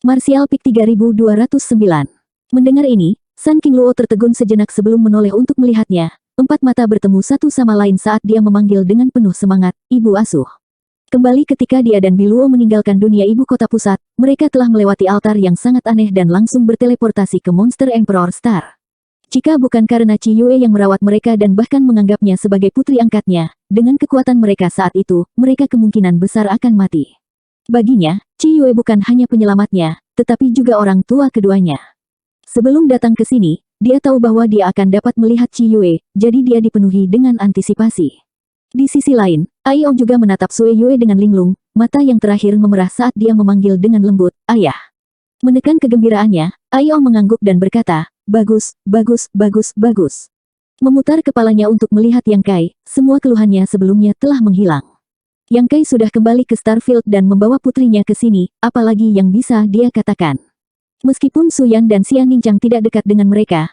Martial Peak 3209. Mendengar ini, Sun King Luo tertegun sejenak sebelum menoleh untuk melihatnya. Empat mata bertemu satu sama lain saat dia memanggil dengan penuh semangat, Ibu Asuh. Kembali ketika dia dan Biluo meninggalkan dunia ibu kota pusat, mereka telah melewati altar yang sangat aneh dan langsung berteleportasi ke Monster Emperor Star. Jika bukan karena Chi Yue yang merawat mereka dan bahkan menganggapnya sebagai putri angkatnya, dengan kekuatan mereka saat itu, mereka kemungkinan besar akan mati. Baginya, Chi Yue bukan hanya penyelamatnya, tetapi juga orang tua keduanya. Sebelum datang ke sini, dia tahu bahwa dia akan dapat melihat Chi Yue, jadi dia dipenuhi dengan antisipasi. Di sisi lain, Ai Ong juga menatap Sue Yue dengan linglung, mata yang terakhir memerah saat dia memanggil dengan lembut, "Ayah." Menekan kegembiraannya, Ai Ong mengangguk dan berkata, "Bagus, bagus, bagus, bagus." Memutar kepalanya untuk melihat Yang Kai, semua keluhannya sebelumnya telah menghilang. Yang Kai sudah kembali ke Starfield dan membawa putrinya ke sini, apalagi yang bisa dia katakan. Meskipun Su Yan dan Xian Ningqiang tidak dekat dengan mereka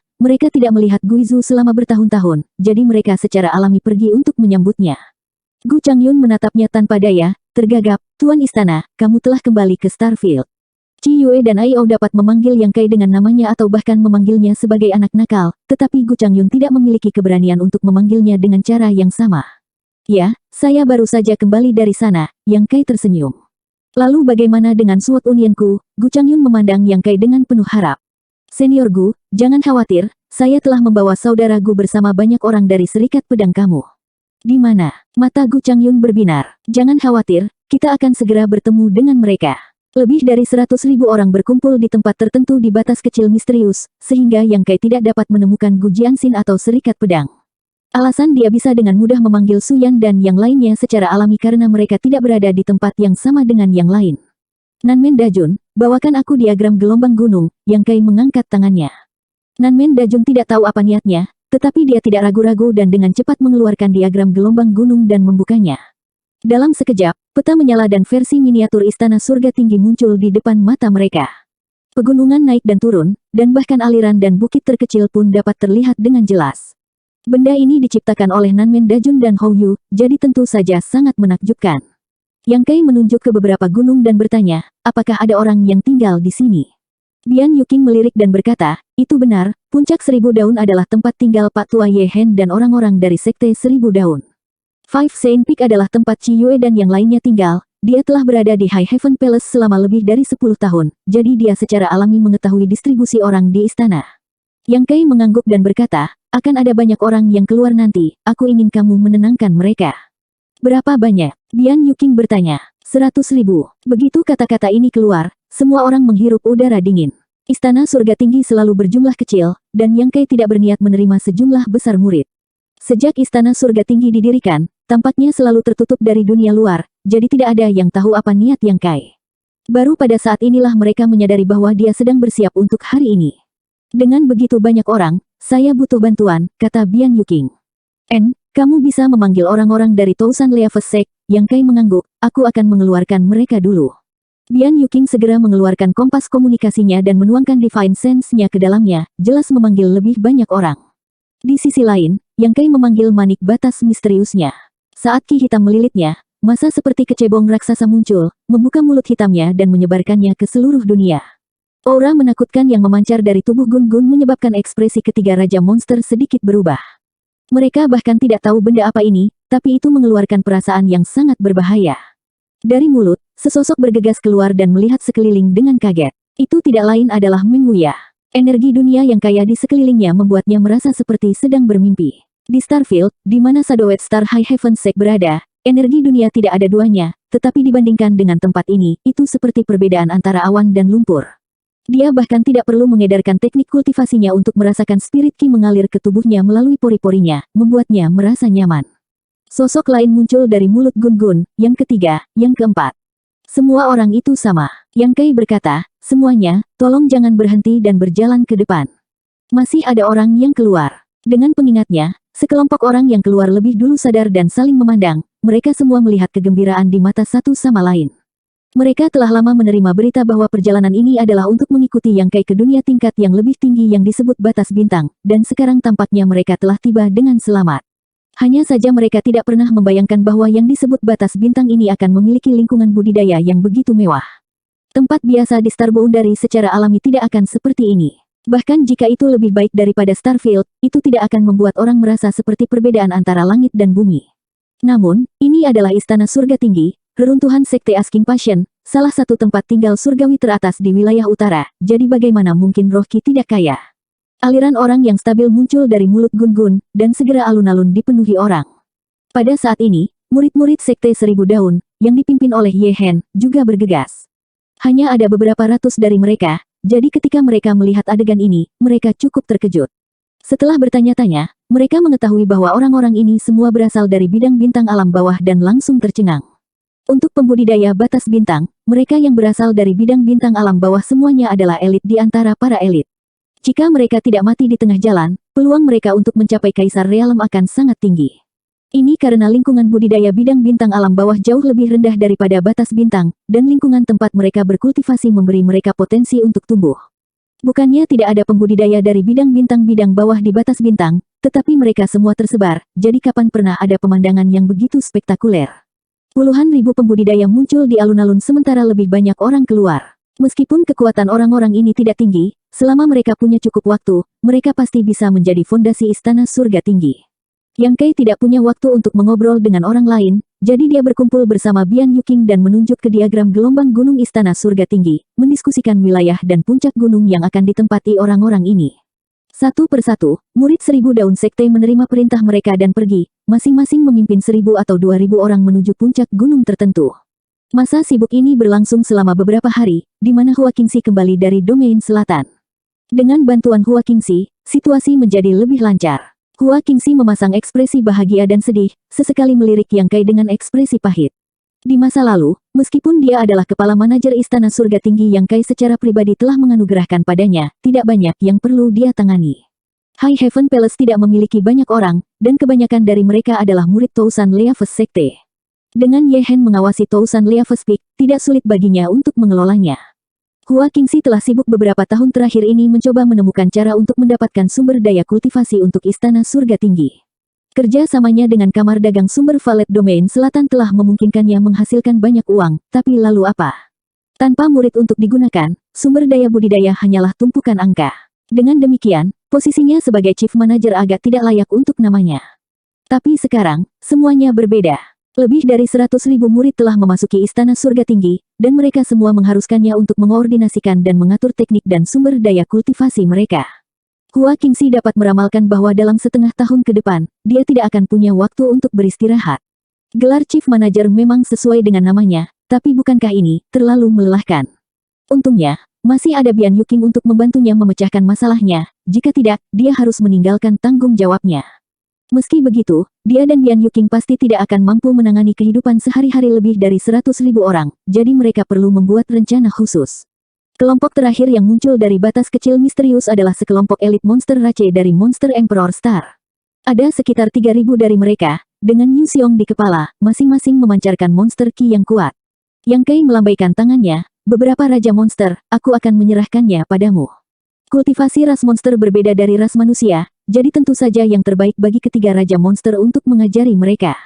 tidak melihat Guizu selama bertahun-tahun, jadi mereka secara alami pergi untuk menyambutnya. Gu Changyun menatapnya tanpa daya, tergagap, "Tuan Istana, kamu telah kembali ke Starfield." Chi Yue dan Ai Ong dapat memanggil Yang Kai dengan namanya atau bahkan memanggilnya sebagai anak nakal, tetapi Gu Changyun tidak memiliki keberanian untuk memanggilnya dengan cara yang sama. "Ya, saya baru saja kembali dari sana," Yang Kai tersenyum. "Lalu bagaimana dengan Sword Unionku?" Gu Changyun memandang Yang Kai dengan penuh harap. "Senior Gu, jangan khawatir, saya telah membawa saudara Gu bersama banyak orang dari Serikat Pedang kamu." "Di mana?" Mata Gu Changyun berbinar. "Jangan khawatir, kita akan segera bertemu dengan mereka." Lebih dari 100.000 orang berkumpul di tempat tertentu di batas kecil misterius, sehingga Yang Kai tidak dapat menemukan Gu Jianxin atau Serikat Pedang. Alasan dia bisa dengan mudah memanggil Su Yan dan yang lainnya secara alami karena mereka tidak berada di tempat yang sama dengan yang lain. "Nanmen Dajun, bawakan aku diagram gelombang gunung," Yang Kai mengangkat tangannya. Nanmen Dajun tidak tahu apa niatnya, tetapi dia tidak ragu-ragu dan dengan cepat mengeluarkan diagram gelombang gunung dan membukanya. Dalam sekejap, peta menyala dan versi miniatur Istana Surga Tinggi muncul di depan mata mereka. Pegunungan naik dan turun, dan bahkan aliran dan bukit terkecil pun dapat terlihat dengan jelas. Benda ini diciptakan oleh Nanmen Dajun dan Hou Yu, jadi tentu saja sangat menakjubkan. Yang Kai menunjuk ke beberapa gunung dan bertanya, "Apakah ada orang yang tinggal di sini?" Bian Yuking melirik dan berkata, "Itu benar, Puncak Seribu Daun adalah tempat tinggal Pak Tua Ye Hen dan orang-orang dari Sekte Seribu Daun. Five Saint Peak adalah tempat Chi Yue dan yang lainnya tinggal. Dia telah berada di High Heaven Palace selama lebih dari 10 tahun, jadi dia secara alami mengetahui distribusi orang di istana." Yang Kai mengangguk dan berkata, "Akan ada banyak orang yang keluar nanti, aku ingin kamu menenangkan mereka." "Berapa banyak?" Bian Yuking bertanya. 100.000. Begitu kata-kata ini keluar, semua orang menghirup udara dingin. Istana Surga Tinggi selalu berjumlah kecil, dan Yang Kai tidak berniat menerima sejumlah besar murid. Sejak Istana Surga Tinggi didirikan, tampaknya selalu tertutup dari dunia luar, jadi tidak ada yang tahu apa niat Yang Kai. Baru pada saat inilah mereka menyadari bahwa dia sedang bersiap untuk hari ini. "Dengan begitu banyak orang, saya butuh bantuan," kata Bian Yuking. Kamu bisa memanggil orang-orang dari Tousan Leaves Sect." Yang Kai mengangguk, "Aku akan mengeluarkan mereka dulu." Bian Yuking segera mengeluarkan kompas komunikasinya dan menuangkan Divine Sense-nya ke dalamnya, jelas memanggil lebih banyak orang. Di sisi lain, Yang Kai memanggil manik batas misteriusnya. Saat ki hitam melilitnya, masa seperti kecebong raksasa muncul, membuka mulut hitamnya dan menyebarkannya ke seluruh dunia. Aura menakutkan yang memancar dari tubuh Gun Gun menyebabkan ekspresi ketiga Raja Monster sedikit berubah. Mereka bahkan tidak tahu benda apa ini, tapi itu mengeluarkan perasaan yang sangat berbahaya. Dari mulut, sesosok bergegas keluar dan melihat sekeliling dengan kaget. Itu tidak lain adalah Meng Wuya. Energi dunia yang kaya di sekelilingnya membuatnya merasa seperti sedang bermimpi. Di Starfield, di mana Shadowed Star High Heaven Sect berada, energi dunia tidak ada duanya, tetapi dibandingkan dengan tempat ini, itu seperti perbedaan antara awan dan lumpur. Dia bahkan tidak perlu mengedarkan teknik kultivasinya untuk merasakan spirit ki mengalir ke tubuhnya melalui pori-porinya, membuatnya merasa nyaman. Sosok lain muncul dari mulut Gun Gun, yang ketiga, yang keempat. Semua orang itu sama. Yang Kai berkata, "Semuanya, tolong jangan berhenti dan berjalan ke depan." Masih ada orang yang keluar. Dengan pengingatnya, sekelompok orang yang keluar lebih dulu sadar dan saling memandang, mereka semua melihat kegembiraan di mata satu sama lain. Mereka telah lama menerima berita bahwa perjalanan ini adalah untuk mengikuti Yang Kai ke dunia tingkat yang lebih tinggi yang disebut batas bintang, dan sekarang tampaknya mereka telah tiba dengan selamat. Hanya saja mereka tidak pernah membayangkan bahwa yang disebut batas bintang ini akan memiliki lingkungan budidaya yang begitu mewah. Tempat biasa di Star Boundary secara alami tidak akan seperti ini. Bahkan jika itu lebih baik daripada Starfield, itu tidak akan membuat orang merasa seperti perbedaan antara langit dan bumi. Namun, ini adalah istana surga tinggi, reruntuhan sekte Asking Passion, salah satu tempat tinggal surgawi teratas di wilayah utara, jadi bagaimana mungkin Roh Ki tidak kaya? Aliran orang yang stabil muncul dari mulut Gun-Gun, dan segera alun-alun dipenuhi orang. Pada saat ini, murid-murid sekte Seribu Daun, yang dipimpin oleh Ye Hen, juga bergegas. Hanya ada beberapa ratus dari mereka, jadi ketika mereka melihat adegan ini, mereka cukup terkejut. Setelah bertanya-tanya, mereka mengetahui bahwa orang-orang ini semua berasal dari bidang bintang alam bawah dan langsung tercengang. Untuk pembudidaya batas bintang, mereka yang berasal dari bidang bintang alam bawah semuanya adalah elit di antara para elit. Jika mereka tidak mati di tengah jalan, peluang mereka untuk mencapai Kaisar Realm akan sangat tinggi. Ini karena lingkungan budidaya bidang bintang alam bawah jauh lebih rendah daripada batas bintang, dan lingkungan tempat mereka berkultivasi memberi mereka potensi untuk tumbuh. Bukannya tidak ada pembudidaya dari bidang bintang bawah di batas bintang, tetapi mereka semua tersebar, jadi kapan pernah ada pemandangan yang begitu spektakuler. Puluhan ribu pembudidaya muncul di alun-alun sementara lebih banyak orang keluar. Meskipun kekuatan orang-orang ini tidak tinggi, selama mereka punya cukup waktu, mereka pasti bisa menjadi fondasi istana surga tinggi. Yang Kei tidak punya waktu untuk mengobrol dengan orang lain, jadi dia berkumpul bersama Bian Yuking dan menunjuk ke diagram gelombang gunung istana surga tinggi, mendiskusikan wilayah dan puncak gunung yang akan ditempati orang-orang ini. Satu persatu, murid 1000 daun sekte menerima perintah mereka dan pergi, masing-masing memimpin 1000 atau 2000 orang menuju puncak gunung tertentu. Masa sibuk ini berlangsung selama beberapa hari, di mana Hua Qingxi kembali dari domain selatan. Dengan bantuan Hua Qingxi, situasi menjadi lebih lancar. Hua Qingxi memasang ekspresi bahagia dan sedih, sesekali melirik Yang Kai dengan ekspresi pahit. Di masa lalu, meskipun dia adalah kepala manajer istana surga tinggi, Yang Kai secara pribadi telah menganugerahkan padanya, tidak banyak yang perlu dia tangani. High Heaven Palace tidak memiliki banyak orang, dan kebanyakan dari mereka adalah murid Tousan Leaves Sekte. Dengan Ye Hen mengawasi Tousan Leaves Peak, tidak sulit baginya untuk mengelolanya. Hua Qingxi telah sibuk beberapa tahun terakhir ini mencoba menemukan cara untuk mendapatkan sumber daya kultivasi untuk istana surga tinggi. Kerja samanya dengan kamar dagang sumber Valet Domain Selatan telah memungkinkannya menghasilkan banyak uang, tapi lalu apa? Tanpa murid untuk digunakan, sumber daya budidaya hanyalah tumpukan angka. Dengan demikian, posisinya sebagai chief manager agak tidak layak untuk namanya. Tapi sekarang, semuanya berbeda. Lebih dari 100.000 murid telah memasuki istana surga tinggi, dan mereka semua mengharuskannya untuk mengoordinasikan dan mengatur teknik dan sumber daya kultivasi mereka. Hua Qingxi dapat meramalkan bahwa dalam setengah tahun ke depan, dia tidak akan punya waktu untuk beristirahat. Gelar Chief Manager memang sesuai dengan namanya, tapi bukankah ini terlalu melelahkan? Untungnya, masih ada Bian Yuking untuk membantunya memecahkan masalahnya, jika tidak, dia harus meninggalkan tanggung jawabnya. Meski begitu, dia dan Bian Yuking pasti tidak akan mampu menangani kehidupan sehari-hari lebih dari 100.000 orang, jadi mereka perlu membuat rencana khusus. Kelompok terakhir yang muncul dari batas kecil misterius adalah sekelompok elit monster Rache dari Monster Emperor Star. Ada sekitar 3.000 dari mereka, dengan Yu Xiong di kepala, masing-masing memancarkan monster ki yang kuat. Yang Kai melambaikan tangannya, beberapa raja monster, aku akan menyerahkannya padamu. Kultivasi ras monster berbeda dari ras manusia, jadi tentu saja yang terbaik bagi ketiga raja monster untuk mengajari mereka.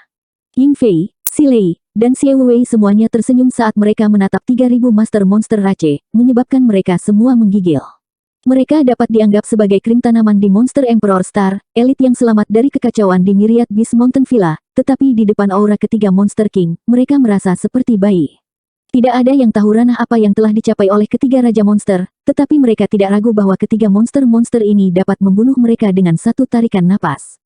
Ying Fei, Si Lei, dan Xie Wei semuanya tersenyum saat mereka menatap 3.000 master monster Rache, menyebabkan mereka semua menggigil. Mereka dapat dianggap sebagai krim tanaman di Monster Emperor Star, elit yang selamat dari kekacauan di Myriad Beast Mountain Villa, tetapi di depan aura ketiga Monster King, mereka merasa seperti bayi. Tidak ada yang tahu ranah apa yang telah dicapai oleh ketiga Raja Monster, tetapi mereka tidak ragu bahwa ketiga monster-monster ini dapat membunuh mereka dengan satu tarikan napas.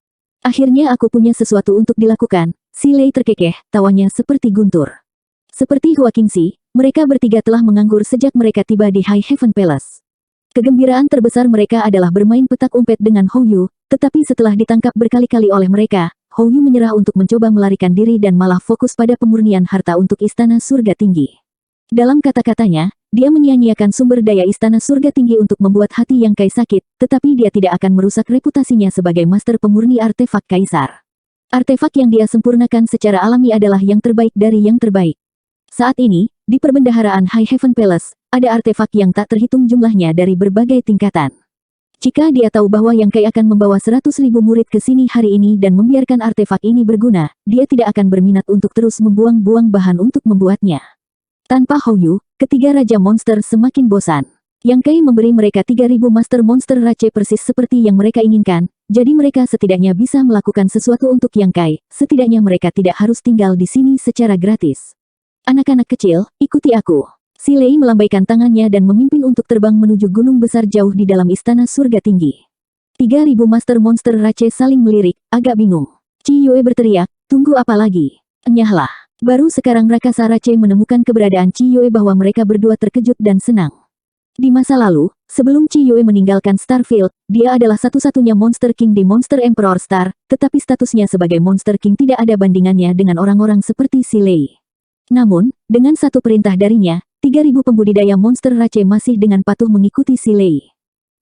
Akhirnya aku punya sesuatu untuk dilakukan, Si Lei terkekeh, tawanya seperti guntur. Seperti Hua Qingxi, mereka bertiga telah menganggur sejak mereka tiba di High Heaven Palace. Kegembiraan terbesar mereka adalah bermain petak umpet dengan Hou Yu, tetapi setelah ditangkap berkali-kali oleh mereka, Hou Yu menyerah untuk mencoba melarikan diri dan malah fokus pada pemurnian harta untuk istana surga tinggi. Dalam kata-katanya, dia menyia-nyiakan sumber daya istana surga tinggi untuk membuat hati Yang Kai sakit, tetapi dia tidak akan merusak reputasinya sebagai master pemurni artefak kaisar. Artefak yang dia sempurnakan secara alami adalah yang terbaik dari yang terbaik. Saat ini, di perbendaharaan High Heaven Palace, ada artefak yang tak terhitung jumlahnya dari berbagai tingkatan. Jika dia tahu bahwa Yang Kai akan membawa 100.000 murid ke sini hari ini dan membiarkan artefak ini berguna, dia tidak akan berminat untuk terus membuang-buang bahan untuk membuatnya. Tanpa Hou Yu, Ketiga Raja Monster semakin bosan. Yang Kai memberi mereka 3000 Master Monster Rache persis seperti yang mereka inginkan, jadi mereka setidaknya bisa melakukan sesuatu untuk Yang Kai, setidaknya mereka tidak harus tinggal di sini secara gratis. Anak-anak kecil, ikuti aku. Si Lei melambaikan tangannya dan memimpin untuk terbang menuju gunung besar jauh di dalam istana surga tinggi. 3000 Master Monster Rache saling melirik, agak bingung. Chi Yue berteriak, tunggu apa lagi? Enyahlah. Baru sekarang Rakasa Rache menemukan keberadaan Chi Yue bahwa mereka berdua terkejut dan senang. Di masa lalu, sebelum Chi Yue meninggalkan Starfield, dia adalah satu-satunya Monster King di Monster Emperor Star, tetapi statusnya sebagai Monster King tidak ada bandingannya dengan orang-orang seperti si Lei. Namun, dengan satu perintah darinya, 3000 pembudidaya Monster Rache masih dengan patuh mengikuti si Lei.